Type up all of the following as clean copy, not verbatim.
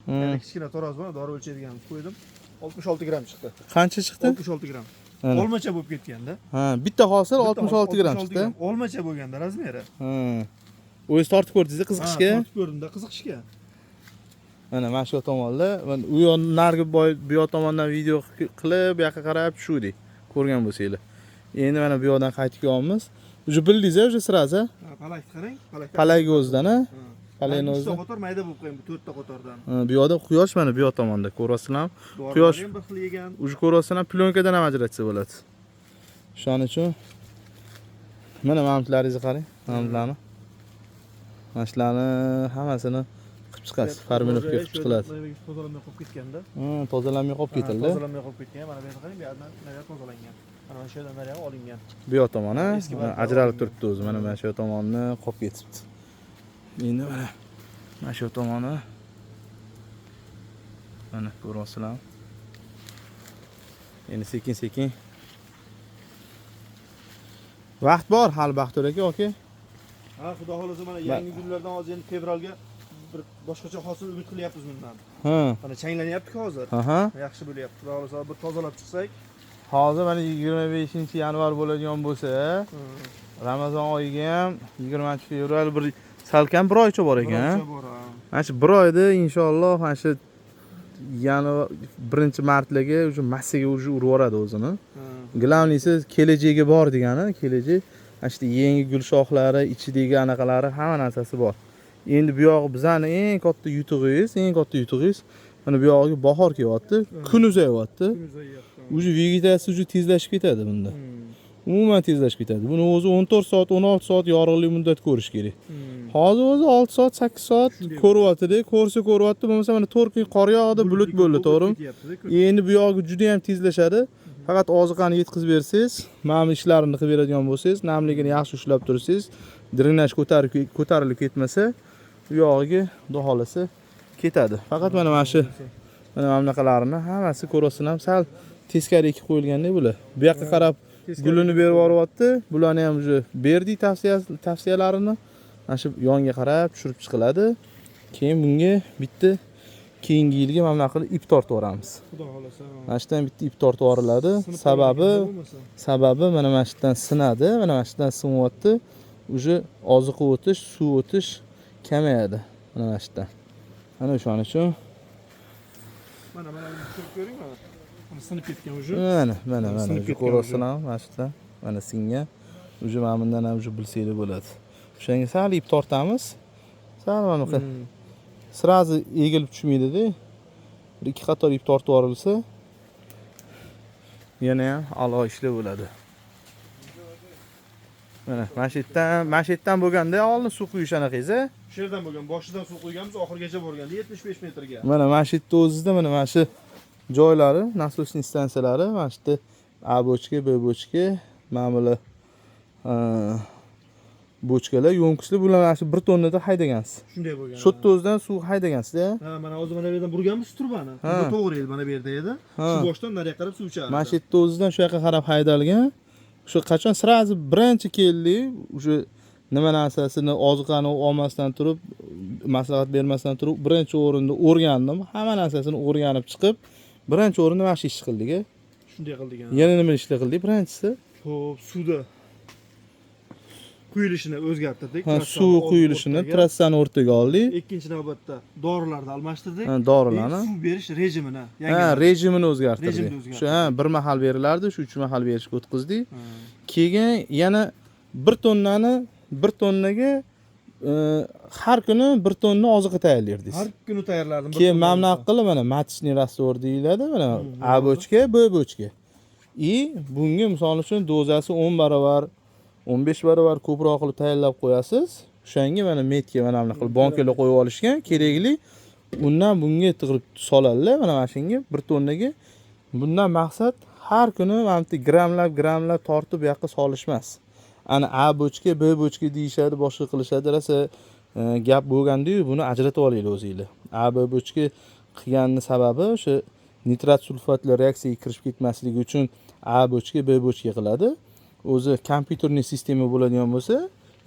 Yani kichkina taroz bor, dori o'lchaydiganni qo'ydim. 66 gram chiqdi. Qancha chiqdi? 66 gram. Olmacha bo'lib ketganda. Ha, bitta hosil 66 gram chiqdi. Olmacha bo'lganda razmeri. Ha. O'zingiz tortib ko'rdingiz qiziqishga? Tortib ko'rdim-da, qiziqishga. Mana shu tomonda, men u yon nargi bu yoq tomondan video qilib, bu yoqqa qarab tushdik. Ko'rgan bo'lsanglar. Endi mana bu yoqdan qaytib kelyapmiz. Uje bildingiz-a, uje siraza? Ha, palakni qarang, palagi o'zidan-a? Palagini o'zidan. Qator mayda bo'lib qo'ydim, 4 ta qatordan. Bu yoqda quyosh mana bu yoq tomonda, ko'ryapsizlar? Quyosh bir xil yegan. Uje ko'ryapsizlar, plyonkadan ham ajratsa bo'ladi. Shuning uchun mana mamlaringizni qarang, mamlarni. Mashlarni hammasini qilib chiqasiz, farminovka qilib chiqiladi. Tozalanmay qolib ketganda. Tozalanmay qolib ketdi. Tozalanmay qolib ketgan. Mana bu yerga qarang, bu yerdan nega tozalangan. Mana shu yerdan nariga olingan. Bu yoq tomoni ajralib turibdi o'zi. Mana shu tomonni qolib ketibdi. Endi mana shu tomoni mana ko'ryapsizlar. Endi sekin-sekin vaqt bor, hali Baxtur aka, oke. Ha, xudo xolasa mana yangi gullardan hozir endi fevralga bir boshqacha hosil umid qilyapmiz bundan. Ha. Mana changlanyapti hozir. Aha. Yaxshi bo'lyapti. Xudo xolasa bir tozalab chiqsak. Hozir mana 25-yanvar bo'ladigan bo'lsa, Ramazon oyiga ham 20-fevral bir salkam bir oycha bor ekan. Mana shu bir oyda inshaalloh mana shu yanvar 1-martlarga o'sha massaga urib yuboradi o'zini. Glavnisi kelajagi bor degani, kelajak. Mana shu yangi gul shoxlari, ichidagi anaqalari hamma narsasi bor. Endi bu yog'i bizani eng katta yutug'ingiz, mana bu yog'iga bahor kelyapti, kun uzayyapti. Uje vegetatsiya uje tezlashib ketadi bunda. Umuman tezlashib ketadi. Buni o'zi 14 soat, 16 soat yorug'lik muddat ko'rish kerak. Hozir o'zi 6 soat, 8 soat ko'ryapti-da, ko'ryapti. Bo'lmasa mana 4 kun qor yog'di, bulut bo'ldi, to'g'rimi? Endi bu yog'i juda ham tezlashadi. Faqat oziqani yetkazib bersangiz, mana ishlarini qilib beradigan bo'lsangiz, namligini yaxshi ushlab tursangiz, drenaj ko'tarilib ketmasa, bu yog'iga xudo xolasa ketadi. Faqat mana shu bunaqalarini hammasi ko'rasizlar, sal teskari ekib qo'yilgandek bular. Bu yoqqa qarab gulini berib yuboryapti. Bularni ham uje berdik tavsiyalarini. Mana shu yonga qarab tushirib chiqiladi. Keyin bunga bitta keyingi yilga mana bunaqa qilib ip tortib yuboramiz. Xudo xolasa. Mana shundan bitta ip tortib yuboriladi. Sababi mana shundan sinadi, mana shundan sinyapti. Uje oziq o'tish, suv o'tish kamayadi. Mana shundan. Ana o'shaning uchun mana tushirib ko'ring mana. Sinib ketgan uje. Mana ko'rasizlar, mana shundan. Mana singan. Uje mana bundan ham uje bilsanglar bo'ladi. O'shanga sal ip tortamiz. Sal mana bu sirazi egilib tushmaydi-da. Bir ikki qator ip tortib yuborilsa, yana ham a'lo ishlar bo'ladi. Mana shu yerdan bo'lganda oldin suv quyish anaqangiz-a? Shu yerdan bo'lgan, boshidan suv quyganmiz, oxirigacha borganda 75 metrga. Mana shu yerda o'zingizda mana shu joylari, nasosniy stansiyalari, mana shu yerda A bochka, B bochka, ma'mula bochkalar, yo'mkislar bular mana shu 1 tonnada haydagansiz. Shunday bo'lgan. Shu yerda o'zidan suv haydagansiz-da? Ha, mana hozir mana bu yerdan burganmiz turbani. Bu to'g'ri edi, mana bu yerda edi. Shu boshdan nariga qarab suv chiqardi. Mana shu yerda o'zidan shu yoqqa qarab haydalgan. Shu qachon sirazi birinchi keldi, o'sha nima narsasini oziqani olmasdan turib, maslahat bermasdan turib, birinchi o'rinda o'rgandim. Hamma narsasini o'rganib chiqib, birinchi o'rinda mana shu ish qildik-a. Shunday qildik. Yana nima ishlar qildik? Birinchisi, xo'p, suvda quyilishini o'zgartirdik. Suv quyilishini trassani o'rtaga oldik. Ikkinchi navbatda dorilarni almashtirdik. Dorilarni. Suv berish rejimini, rejimini o'zgartirdik. Shu bir mahal berilardi, shu 3 mahal berishga o'tkazdik. Keyin yana 1 tonnaga har kuni 1 tonna oziqa tayyorlardik. Har kuni tayyorlardim. Keyin mana qilib mana matchniy rastvor deyiladi, mana A bochka, B bochka. Bunga misol uchun dozasi 10 barobar 15 barobar ko'proq qilib tayyorlab qo'yasiz. O'shanga mana metga mana bunaqa qilib bankalar qo'yib olishgan, kerakli. Undan bunga tig'ib soladilar, mana shunga 1 tonnaga. Bundan maqsad har kuni mana bu gramlab tortib bu yoqqa solish emas. Ana A bochka, B bochka deyishadi, boshqa qilishadi. Rasa gap bo'lganda-yu, buni ajratib olinglar o'zingizlar. A B bochka qilganning sababi o'sha nitrat sulfatli reaksiyaga kirib ketmasligi uchun A bochka, B bochka qiladi. O'zi kompyuterniy sistema bo'ladigan bo'lsa,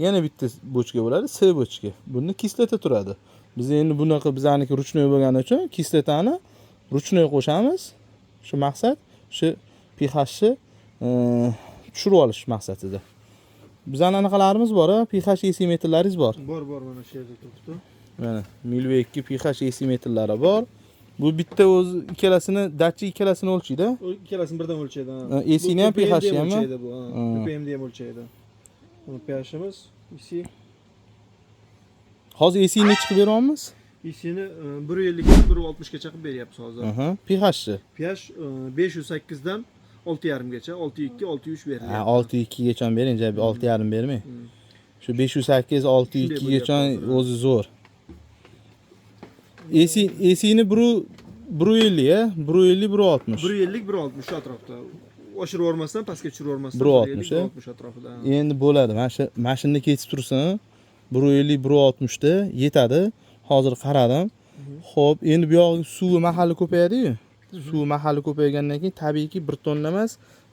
yana bitta bochka bo'ladi, C bochka. Bunda kislota turadi. Biz endi bunaqa bizaniki ruchnoy bo'lgani uchun kisletani ruchnoy qo'shamiz. Shu maqsad, shu pHni tushirib olish maqsadida. Bizning anaqalarimiz bor, pH esimetrlaringiz bor. Bor, mana shu yerda turibdi. Mana Milwaukee pH esimetrlari bor. Bu bitta o'z ikkalasini, datchik ikkalasini o'lchaydi. Ikkalasini birdan o'lchaydi. Esini ham pHni ham o'lchaydi bu. ppmni ham o'lchaydi. Buni pHimiz, EC. Hozir ECni chiqib beryapmiz. ECni 150 dan 160 gacha qilib beryapmiz hozir. pHni. pH 508 dan 6,5 gacha, 6,2, 6,3 beriladi. 6,2 gacha bering, 6,5 bermang. Shu 508, 6,2 gacha o'zi zo'r. ECni 150 ya, 150, 160. 150, 160 shu atrofda. Oshirib yormasdan, pastga tushirib yormasdan 160 atrofida. Endi bo'ladi. Mashinani ketib tursin. 150, 160 da yetadi. Hozir qaradim. Xo'p, endi bu yoq suvi mahalli ko'payadi-yu. Suv mahalli ko'paygandan keyin tabiiyki 1 tonna emas,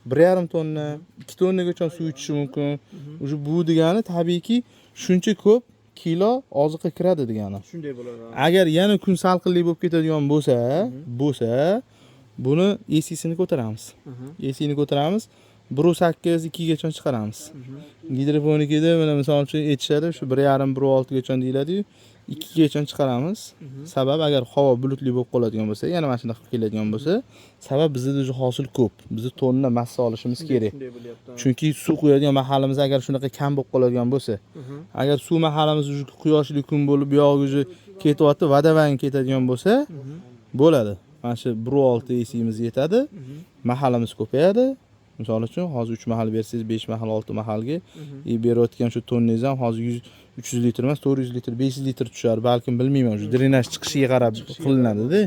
1,5 tonna, 2 tonnagacha suv ichishi mumkin. O'sha bu degani tabiiyki shuncha ko'p kilo oziqa kiradi degani. Shunday bo'ladi. Agar yana kun salqinlik bo'lib ketadigan bo'lsa, buni EC'sini ko'taramiz. EC'ni ko'taramiz. 1.8, 2 gacha chiqaramiz. Gidroponikada mana misol uchun aytishadi, shu 1,5, 1.6 gacha deyiladi-yu. 2 gacha chiqaramiz. Sabab agar havo bulutli bo'lib qoladigan bo'lsa, yana mana shunday qilib keladigan bo'lsa, sabab bizda o'zi hosil ko'p. Biz tonna massa olishimiz kerak. Chunki suv quyadigan mahalimiz agar shunaqa kam bo'lib qoladigan bo'lsa, agar suv mahalimiz o'zi quyoshli kun bo'lib, bu yoq o'zi ketyapti, vadavang ketadigan bo'lsa, bo'ladi. Mana shu 1.6 EC'miz yetadi. Mahalimiz ko'payadi. Misol uchun hozir 3 mahal bersangiz, 5 mahal, 6 mahalga berayotgan shu tonningiz ham hozir 300 litr emas, 400 litr, 500 litr tushar, balkim bilmayman, shu drenaj chiqishiga qarab qilinadi-da.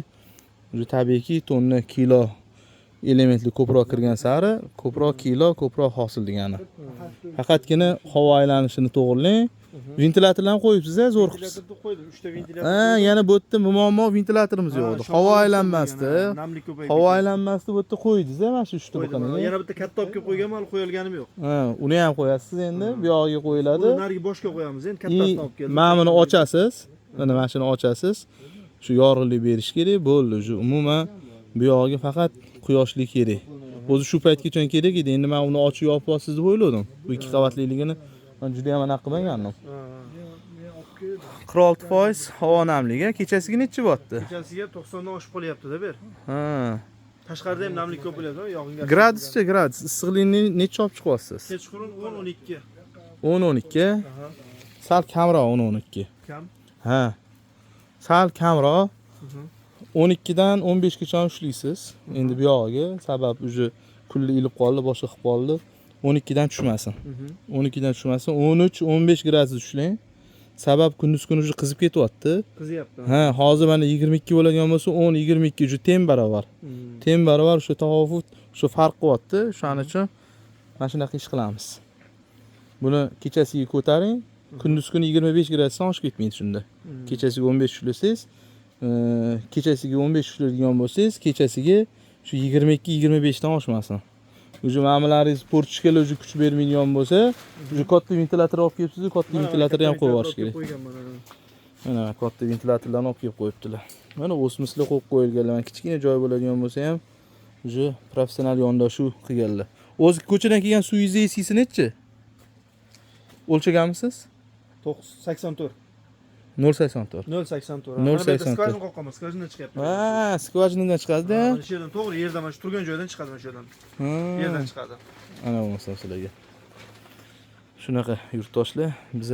Shu tabiiyki tonna kilo elementli ko'proq kirgan sari, ko'proq kilo, ko'proq hosil degani. Faqatgina havo aylanishini to'g'rilang. Ventilyatorlarni qo'yibsiz-a, zo'r qilibsiz. Qo'ydim, 3 ta ventilyator. Yana bu yerda muammo ventilyatorimiz yo'q edi. Havo aylanmasdi. Namlik ko'payib. Havo aylanmasdi, bu yerda qo'ydingiz-a, mana shu 3 ta bo'lganiga. Yana bitta katta olib kelib qo'yganman, hali qo'yilganim yo'q. Uni ham qo'yasiz endi, bu yog'iga qo'yiladi. Uni nariga boshqa qo'yamiz, endi kattasini olib keldim. Mana buni ochasiz. Mana shuni ochasiz. Shu yorug'lik berish kerak, bo'ldi. Shu umuman bu yog'iga faqat quyoshlik kerak. O'zi shu paytgacha kerak edi. Endi men uni ochib yopasiz deb o'yladim. Bu 2 qavatliligini men juda ham aniq qilmagandim. 46% havo namligi. Kechasiga necha bo'tdi? Kechasiga 90 dan oshib qolyapti-da ber. Tashqarida ham namlik ko'p bo'lyapti, yog'inga. Graduscha gradus. Issiqlikni necha olib chiqyapsiz? Kechqurun 10-12. 10-12. Sal kamroq 10-12. Kam? Ha. Sal kamroq. 12 dan 15 gacha ushlaysiz. Endi bu yog'iga sabab uje kunli ilib qoldi, boshqa qilib qoldi. 12 dan tushmasin. 12 dan tushmasin. 13-15 gradus ushlang. Sabab kunduz kuni uje qizib ketyapti. Qizyapti. Ha, hozir mana 22 bo'ladigan bo'lsa, 10-22 uje teng barobar. Teng barobar shu tafovut, shu farq qilyapti. Shuning uchun mana shunaqa ish qilamiz. Buni kechasiga ko'taring. Kunduz kuni 25 gradusdan oshib ketmaydi shunda. Kechasiga 15 ushlasangiz, kechasiga 15 ushlaydigan bo'lsangiz, kechasiga shu 22-25 dan oshmasin. O'zi ma'mularingiz portishga o'zi kuch bermaydigan bo'lsa, o'zi katta ventilyator olib kelibsiz, katta ventilyatorni ham qo'yib yuborish kerak. Mana katta ventilyatorlarni olib kelib qo'yibdilar. Mana o'smislar qo'yib qo'yilganlar. Kichkina joy bo'ladigan bo'lsa ham o'zi professional yondashuv qilganlar. O'zi ko'chadan kelgan suvingiz EC'si nechi? O'lchaganmisiz? 84. 0.84. 0.84. 0.84. Skvajina qo'yamiz, skvajina chiqyapti. Ha, skvajinadan chiqadi-da. Mana shu yerdan to'g'ri, yerdan mana shu turgan joydan chiqadi, mana shu yerdan. Yerdan chiqadi. Ana bu masallarga. Shunaqa yurtdoshlar, biz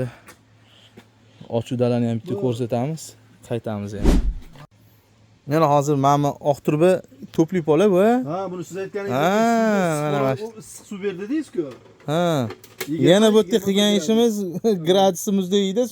ochiq dalani ham bitta ko'rsatamiz, qaytamiz ham. Mana hozir mana oq turba to'pli pola bu. Ha, buni siz aytganingizdek issiq suv berdi deysiz-ku. Ha. Yana bu yerda qilgan ishimiz gradusimiz deydi,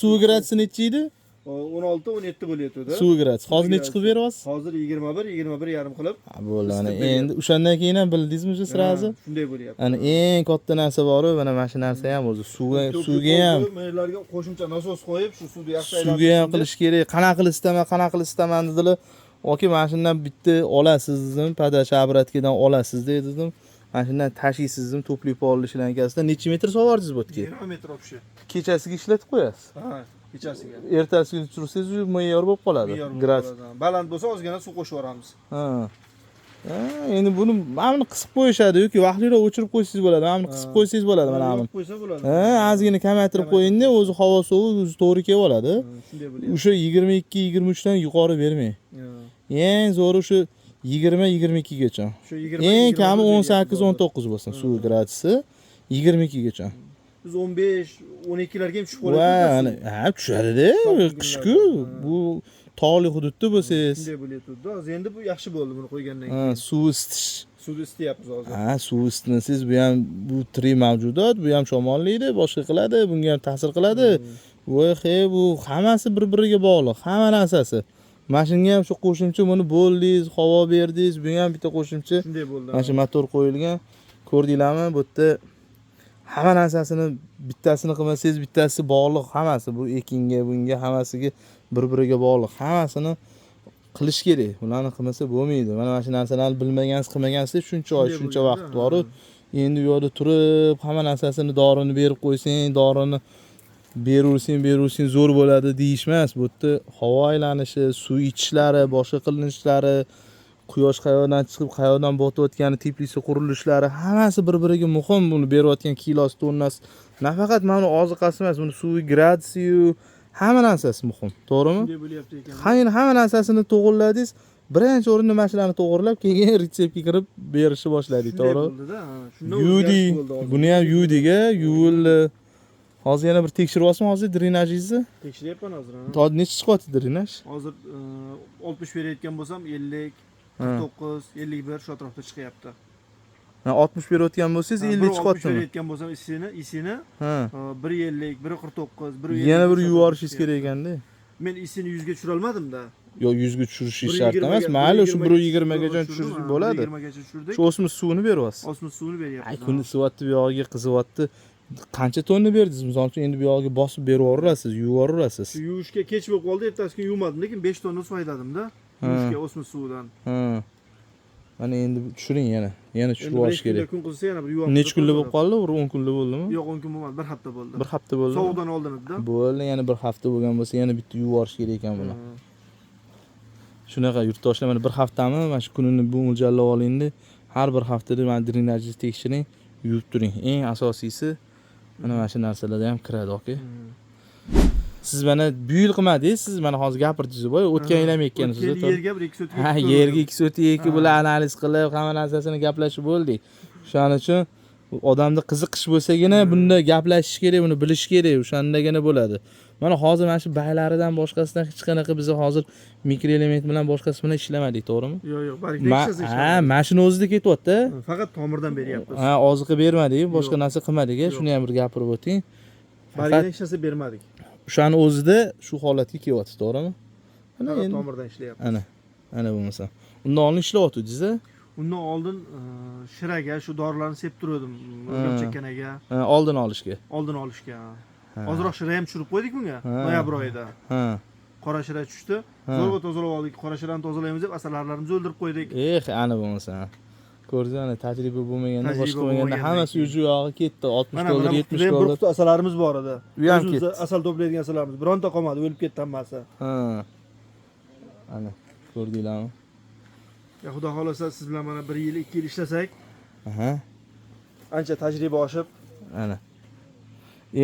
suvi gradusi necha edi? 16-17 bo'lyapti-da. Suvi gradus. Hozir necha qilib beryapsiz? Hozir 21-21,5 qilib. Bo'ldi, mana endi o'shandan keyin ham bildingizmi shu sirazi? Shunday bo'lyapti. Ana eng katta narsa bor, mana mana shu narsa ham o'zi suvga ham maylarga qo'shimcha nasos qo'yib, shu suvni yaxshi aylantirib. Suvga ham qilish kerak. Qanaqa qilib istaman dedilar. Yoki mana shundan bitta olasiz dedim, padash abratkadan olasiz dedim. Mana shundan tashiysiz dedim, to'pli polishlarnikasidan necha metr sovardingiz bu yerga? 20 metr o'pishi. Kechasiga ishlatib qo'yasiz. Ha. kechasiga. Ertasiga tushirsangiz me'yor bo'lib qoladi. Me'yor Gradus. bo'ladi. Baland bo'lsa ozgina suv qo'shib yuboramiz. Ha. Endi buni mana qisib qo'yishadi yoki vaqtliroq o'chirib qo'ysangiz bo'ladi. Mana qisib qo'ysangiz bo'ladi mana buni. Qo'ysa bo'ladi. Ozgina kamaytirib qo'yingda, o'zi havo sovuq, o'zi to'g'ri kelib oladi. Shunday bo'lyapti. O'sha 22-23 dan yuqori bermang. Eng zo'ri o'sha 20-22 gacha. Shu 20 Eng kami 18-19 bo'lsin suv gradusi 22 gacha. Biz 15-12 larga ham tushib qoladi. Va, ha, tushadi-da. Qishku bu tog'li hududda bo'lsangiz. Shunday bo'lyapti. Hozir endi bu yaxshi bo'ldi buni qo'ygandan keyin. Ha, suv isitish. Suvni isityapmiz hozir. Ha, suv isitsangiz bu ham bu tri mavjudot, bu ham shamollaydi, boshqa qiladi, bunga ham ta'sir qiladi. Voy, bu hammasi bir-biriga bog'liq, hamma narsasi. Mana shunga ham shu qo'shimcha buni bo'ldingiz, havo berdingiz, bu ham bitta qo'shimcha. Shunday bo'ldi. Mana shu motor qo'yilgan. Ko'rdinglarmi? Bu yerda hamma narsasini bittasini qilmasangiz, bittasi bog'liq, hammasi bu ekinga, bunga hammasiga bir-biriga bog'liq. Hammasini qilish kerak. Ularni qilmasa bo'lmaydi. Mana shu narsalarni bilmagansiz, qilmagansiz shuncha oy, shuncha vaqt bor. Endi u yerda turib, hamma narsasini dorini berib qo'ysang, dorini beraversang zo'r bo'ladi deyishmas. Bu yerda havo aylanishi, suv ichishlari, boshqa qilinishlari, quyosh qayoqdan chiqib, qayoqdan botayotgani, teplitsa qurilishlari hammasi bir-biriga muhim. Buni berayotgan kilosi, tonnasi nafaqat mana oziqasi emas, buni suvi gradusiyu hamma narsasi muhim. To'g'rimi? Shunday bo'lyapti ekan. Hamma narsasini to'g'irladingiz. Birinchi o'rinda mana shularni to'g'irlab, keyin retseptga kirib berishni boshladik, to'g'ri? Yudi, buni ham yudiga yuvildi. Hozir yana bir tekshiryapsizmi hozir drenajingizni? Tekshiryapman hozir. Hozir necha chiqyapti drenaj? Hozir 60 berayotgan bo'lsam 50, 49, 51 shu atrofda chiqyapti. 60 berayotgan bo'lsangiz 50 chiqyaptimi? 60 berayotgan bo'lsam isini Ha. 150, 149, 150. Yana bir yuvorishingiz kerak ekanda. Men isini 100 ga tushira olmadim-da. Yo 100 ga tushirishingiz shart emas. Mayli shu 120 gacha tushirish bo'ladi. 120 gacha tushirdik. Shu o'simiz suvini beryapsiz. Osmos suvini beryapmiz. Ay, kun isivyapti, bu yog'iga qizyapti. Qancha tonna berdingiz? Misol uchun endi bu yog'iga bosib berib yuborasiz, yuvib yuborasiz. Shu yuvishga kech bo'lib qoldi, ertasiga yuvmadim, lekin 5 tonna suv haydadim-da. Yuvishga osmos suvidan. Ha. Mana endi tushiring yana. Yana tushirib yuborish kerak. Kun qilsa yana bir yuvamiz. Necha kunlik bo'lib qoldi? 10 kunlik bo'ldimi? Yo'q, 10 kun bo'lmadi, 1 hafta bo'ldi. 1 hafta bo'ldimi? Sovuqdan oldin edi-da. Bo'ldi, yana 1 hafta bo'lgan bo'lsa, yana bitta yuvib yuborish kerak ekan buni. Shunaqa yurtdoshlar, mana 1 haftami, mana shu kunini bu mo'ljallab olingda, har bir haftada mana drenajni tekshiring, yuvib turing. Eng asosiysi mana shu narsalarda ham kiradi, oka. Siz mana bu yil qilmadingiz, siz mana hozir gapirdingiz, voy, o'tgan yil ham ekkansiz. Yerga 1 2 so'tga. Ha, yerga 2 so'tga ekib bilan analiz qilib, hamma narsasini gaplashib bo'ldik. Shuning uchun odamda qiziqish bo'lsagina bunda gaplashish kerak, buni bilish kerak, o'shandagina bo'ladi. Mana hozir mana shu baylaridan boshqasidan hech qanaqa biz hozir mikroelement bilan boshqasi bilan ishlamadik, to'g'rimi? Yo'q, baribir Ha, mashina o'zida ketyapti. Faqat tomirdan beryapmiz. Ha, oziqa bermadik, boshqa narsa qilmadik, shuni ham bir gapirib o'ting. Baribir hech narsa bermadik. O'shani o'zida shu holatga kelyapti, to'g'rimi? Mana tomirdan ishlayapmiz. Ana bo'lmasa. Undan oldin ishlayotdingiz-a? Undan oldin shiraga shu dorilarni sepib turdim, o'rgab chekkanaga. Oldin olishga. Oldin olishga. Hozirroq shira ham tushirib qo'ydik bunga, noyabr oyida. Ha. Qora shira tushdi. Zo'rg'a tozalab oldik. Qora shirani tozalaymiz deb asallarimizni o'ldirib qo'ydik. Ana bo'lmasa. Ko'rdingiz, ana tajriba bo'lmaganda, boshqa bo'lganda hammasi uju yog'i ketdi. 60 dollar, 70 dollar. Bir quti asalarimiz bor edi. U ham ketdi. Asal to'playdigan asalarimiz bironta qolmadi, o'lib ketdi hammasi. Ha. Ana, ko'rdinglarmi? Ya xudo xolasa siz bilan mana 1 yil, 2 yil ishlasak, Aha. ancha tajriba oshib, ana.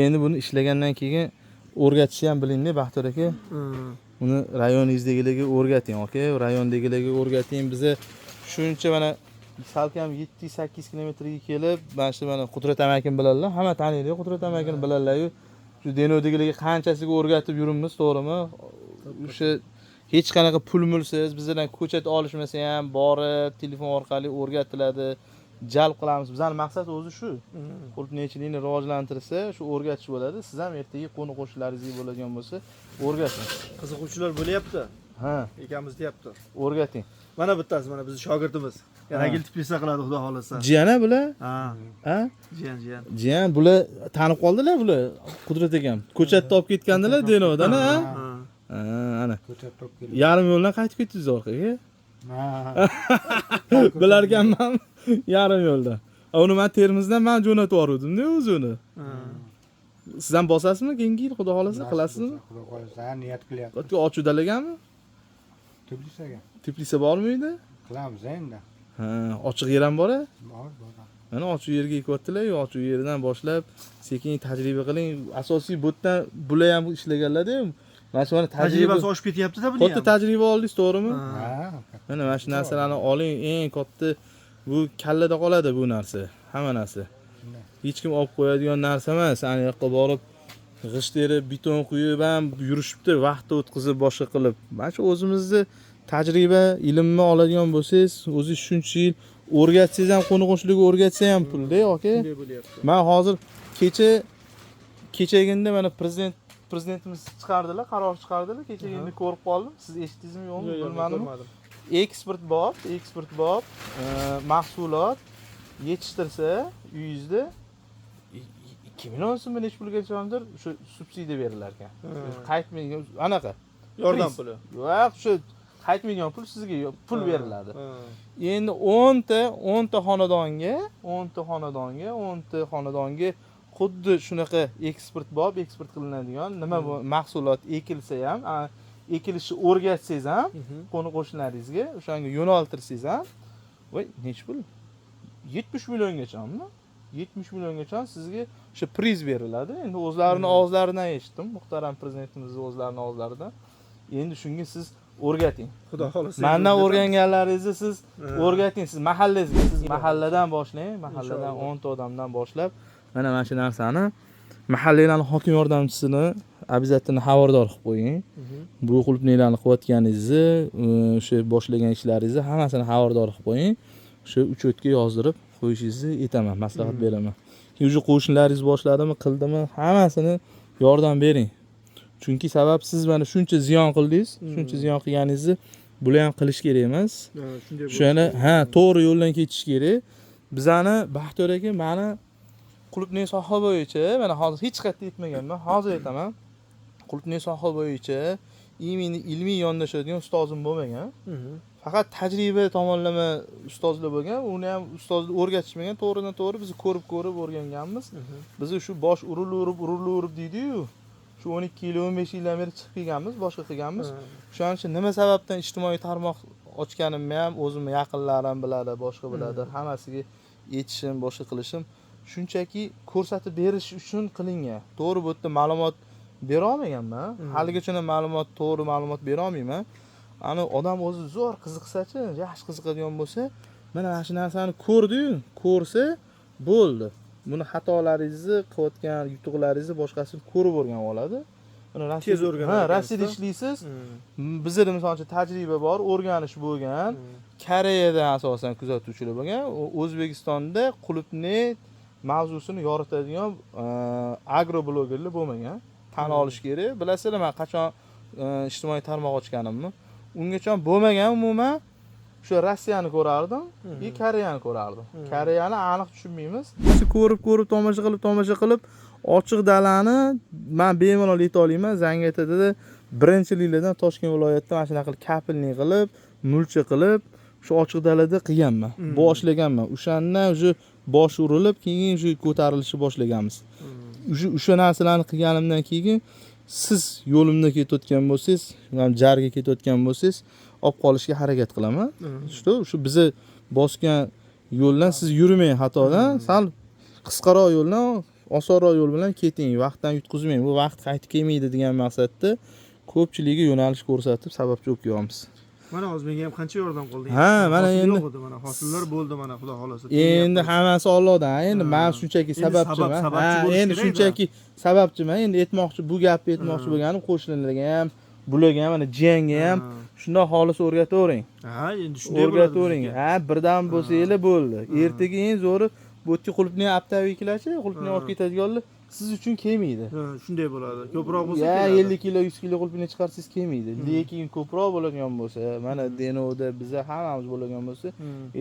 Endi buni ishlagandan keyin o'rgatishni ham bilingda, Baxtiyor aka. Uni rayoningizdagilarga o'rgating, aka. Rayondagilarga o'rgating. Biza shuncha mana salkam 7-8 kilometrga kelib, mana shu mana Qudrat amakim bilanlar, hamma taniydi, Qudrat amakini bilanlar-yu. Shu Denodigilarga qanchasiga o'rgatib yuribmiz, to'g'rimi? O'sha hech qanaqa pul-mulsiz bizdan ko'chat olishmasa ham borib, telefon orqali o'rgatiladi. Jalb qilamiz. Bizning maqsad o'zi shu. Qulupnaychilikni rivojlantirsa, shu o'rgatish bo'ladi. Siz ham ertaga qo'ni-qo'shnilaringizga bo'ladigan bo'lsa, o'rgating. Qiziquvchilar bo'lyapti. Ha, ekamiz deyapti. O'rgating. Mana bittasi, mana bizning shogirdimiz. Yana yil tiplisa qiladi, xudo xolasa. Jiyana bular? Ha? Jiyan bular tanib qoldilar bular. Qudrat akam. Ko'chatda olib ketgandilar Denodan, ha? Ana. Ko'chatda olib keldi. Yarim yo'ldan qaytib ketdingiz orqaga? Bilarkanman yarim yo'lda. Uni men Termizdan men jo'natib yubordim-da o'zi uni. Siz ham bosasizmi keyingi yil xudo xolasa qilasizmi? Xudo xolasa niyat qilyapmiz. Yoki ochuvdalaganmi? Teplisaga Teplisa bormi uyda? qilamiz endi. Ha, ochiq yer ham bor. Bor. Mana ochiq yerga ekyaptilar, ochiq yerdan boshlab sekin tajriba qiling. Asosiy bu yerdan bular ham ishlaganlar-da. Mana shu Tajribasi oshib ketyapti-da buni katta ham. tajriba oldingiz, to'g'rimi? Ha. Mana mana shu narsalarni oling, eng katta bu kallada qoladi bu narsa, hamma narsa. Hech kim olib qo'yadigan narsa emas. Ani yoqqa borib g'isht terib, beton quyib ham yurishibdi, vaqtni o'tkazib boshqa qilib. Mana shu o'zimizni tajriba, ilmni oladigan bo'lsangiz, o'zingiz shuncha yil o'rgatsangiz ham, qo'ni-qo'shnilarga o'rgatsa ham pul-da, aka. Shunday bo'lyapti. Men hozir kechagina mana prezidentimiz chiqardilar, qaror chiqardilar. Kechagina ko'rib qoldim. Siz eshitdingizmi yo'qmi bilmadim. Eksport bor, mahsulot yetishtirsa uyingizda 2 million so'm necha pulga chiqamdir, shu subsidiya berilar ekan. Qaytmaydigan anaqa Yordam puli. yo'q, shu qaytmaydigan pul sizga pul beriladi. Endi 10 ta xonadonga xuddi shunaqa eksport qilinadigan nima bu mahsulot ekilsa ham, ekilishni o'rgatsangiz ham, qo'ni-qo'shnilaringizga o'shanga yo'naltirsangiz ham, voy, necha pul? 70 milliongacha-mi? 70 milliongacha sizga o'sha priz beriladi. Endi o'zlarining og'izlaridan eshitdim, muhtaram prezidentimizning o'zlarining og'izlaridan. Endi shunga siz o'rgating. Xudo xolasa. Mendan o'rganganlaringizni siz o'rgating, siz mahallangizga, siz mahalladan boshlang, mahalladan 10 ta odamdan boshlab, mana shu narsani mahallalarning hokim yordamchisini обязательно xabardor qilib qo'ying. Bu qulupniylarni qilayotganingizni, o'sha boshlagan ishlaringizni hammasini xabardor qilib qo'ying. O'sha uchotga yozdirib qo'yishingizni aytaman, maslahat beraman. Keyin o'sha qo'shnilaringiz boshladimi, qildimi, hammasini yordam bering. Chunki sabab siz mana shuncha ziyon qildingiz, shuncha ziyon qilganingizni bular ham qilish kerak emas. Shunday O'shani to'g'ri yo'ldan ketish kerak. Bizani Baxtiyor aka meni qulupnay soha bo'yicha, mana hozir hech qayerda aytmaganman, hozir aytaman. Qulupnay soha bo'yicha ilmiy yondashadigan ustozim bo'lmagan. Faqat tajriba tomonlama ustozlar bo'lgan. Uni ham ustozlar o'rgatishmagan, to'g'ridan-to'g'ri biz ko'rib o'rganganmiz. Biz shu bosh urilib deydi-yu. Shu 12 yil, 15 yildan beri chiqib kelganmiz, boshqa qilganmiz. O'shaning uchun nima sababdan ijtimoiy tarmoq ochganimni ham o'zimni yaqinlarim biladi, boshqa biladi. Hammasiga yetishim, boshqa qilishim shunchaki ko'rsatib berish uchun qilingan. To'g'ri bu yerda ma'lumot bera olmaganman. Haligacha to'g'ri ma'lumot bera olmayman. Ani odam o'zi zo'r qiziqsa-chi, yaxshi qiziqadigan bo'lsa, mana shu narsani ko'rdi-yu, ko'rsa bo'ldi. Buni xatolaringizni, qilayotgan yutuqlaringizni boshqasini ko'rib o'rganib oladi. Buni tez o'rganadi. Rossiyada ishlaysiz. Bizda masalan tajriba bor, o'rganish bo'lgan. Koreyada asosan kuzatuvchilar bo'lgan. O'zbekistonda qulupnay mavzusini yoritadigan agroblogerlar bo'lmagan. Tan olish kerak. Bilasizlar, men qachon ijtimoiy tarmoq ochganimni, ungacha bo'lmagan umuman shu Rossiyani ko'rardim, Koreyani ko'rardim. Koreyani aniq tushunmaymiz. Biz ko'rib tomosha qilib ochiq dalani men bemalol yeta olaman. Zangiotadada birinchiliklardan Toshkent viloyatidan mana shunaqa qilib kapilni qilib, mulcha qilib, shu ochiq dalada qilganman. Boshlaganman. O'shandan o'sha bosh urilib, keyin shu ko'tarilishni boshlaganmiz. O'sha narsalarni qilganimdan keyin siz yo'limda ketayotgan bo'lsangiz, men jarga ketayotgan bo'lsangiz, olib qolishga harakat qilaman. Shu bizni bosgan yo'ldan siz yurmang, xatodan, sal qisqaroq yo'ldan, osonroq yo'l bilan keting, vaqtdan yutqizmang. Bu vaqt qaytib kelmaydi degan maqsadda ko'pchiligiga yo'nalish ko'rsatib, sababchi o'qiyapmiz. Mana hozir menga ham qancha yordam qildingiz? Ha, mana endi mana hosillar bo'ldi, mana Xudo xolasa. Endi hammasi Allohdan. Endi men shunchaki sababchiman. Endi shunchaki sababchiman. Endi aytmoqchi, bu gapni aytmoqchi bo'lganim qo'shnilarga ham, bularga ham, mana jiyanga ham shunday xolis o'rgatavering. Ha, endi shunday o'rgatavering. Ha, birdan bo'lsanglar bo'ldi. Ertaga eng zo'ri bu yerga qulupnay aptaviklachi, qulupnay olib ketadiganlar siz uchun kelmaydi. Shunday bo'ladi. Ko'proq bo'lsa keladi. 50 kilo, 100 kilo qulupnay chiqarsangiz kelmaydi. Lekin ko'proq bo'ladigan bo'lsa, mana Denovda biza hammamiz bo'ladigan bo'lsa,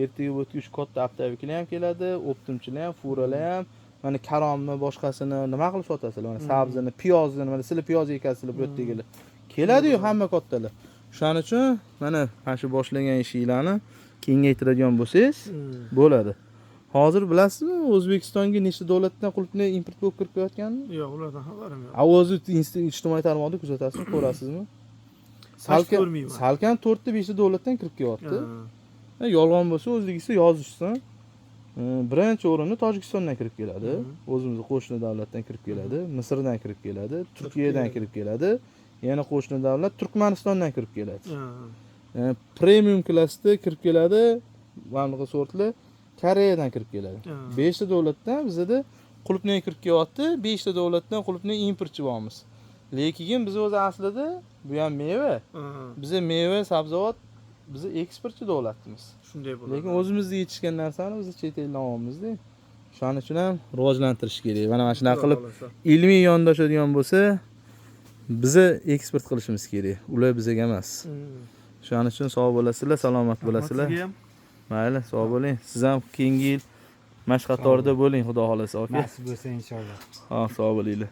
ertaga bu yerga katta aptaviklar ham keladi, optimchilar ham, furalar ham, mana karomni boshqasini nima qilib sotasizlar? Mana sabzini, piyozni, mana sizlar piyoz ekasizlar bu yerdagilar. Keladi-yu hamma kattalar. Shuning uchun mana shu boshlagan ishinglarni kengaytiradigan bo'lsangiz bo'ladi. Hozir bilasizmi, O'zbekistonga nechta davlatdan qulupnay import bo'lib kirib kelayotganini? Yo'q, ulardan xabarim yo'q. O'zi ijtimoiy tarmoqda kuzatasizmi, ko'rasizmi? Ko'rmayman. Salkam 4-5 ta davlatdan kirib kelyapti. Ha. Yolg'on bo'lsa o'zligisi yozishsin. Birinchi o'rinda Tojikistondan kirib keladi. O'zimiz qo'shni davlatdan kirib keladi, Misrdan kirib keladi, Turkiyadan kirib keladi. Yana qo'shni davlat Turkmanistondan kirib keladi. Premium klassda kirib keladi. Mana sortlar Koreyadan kirib keladi. 5 ta davlatdan bizda qulupnay kirib kelyapti, 5 ta davlatdan qulupnay importchi bo'lamiz. Lekin biz o'zi aslida bu ham meva. Biz meva, sabzavot biz eksportchi davlatimiz. Shunday bo'ladi. Lekin o'zimizda yetishgan narsani biz chet eldan olamizda. Shuning uchun ham rivojlantirish kerak. Mana shunaqa qilib ilmiy yondashadigan bo'lsa, biz eksport qilishimiz kerak. Ular bizga emas. Shuning uchun sog' bo'lasizlar, salomat bo'lasizlar. Mayli, sog' bo'ling. Siz ham keyingi yil mashq qatorida bo'ling, xudo xolasa, aka. Nasib bo'lsa inshaalloh. Ha, sog' bo'linglar.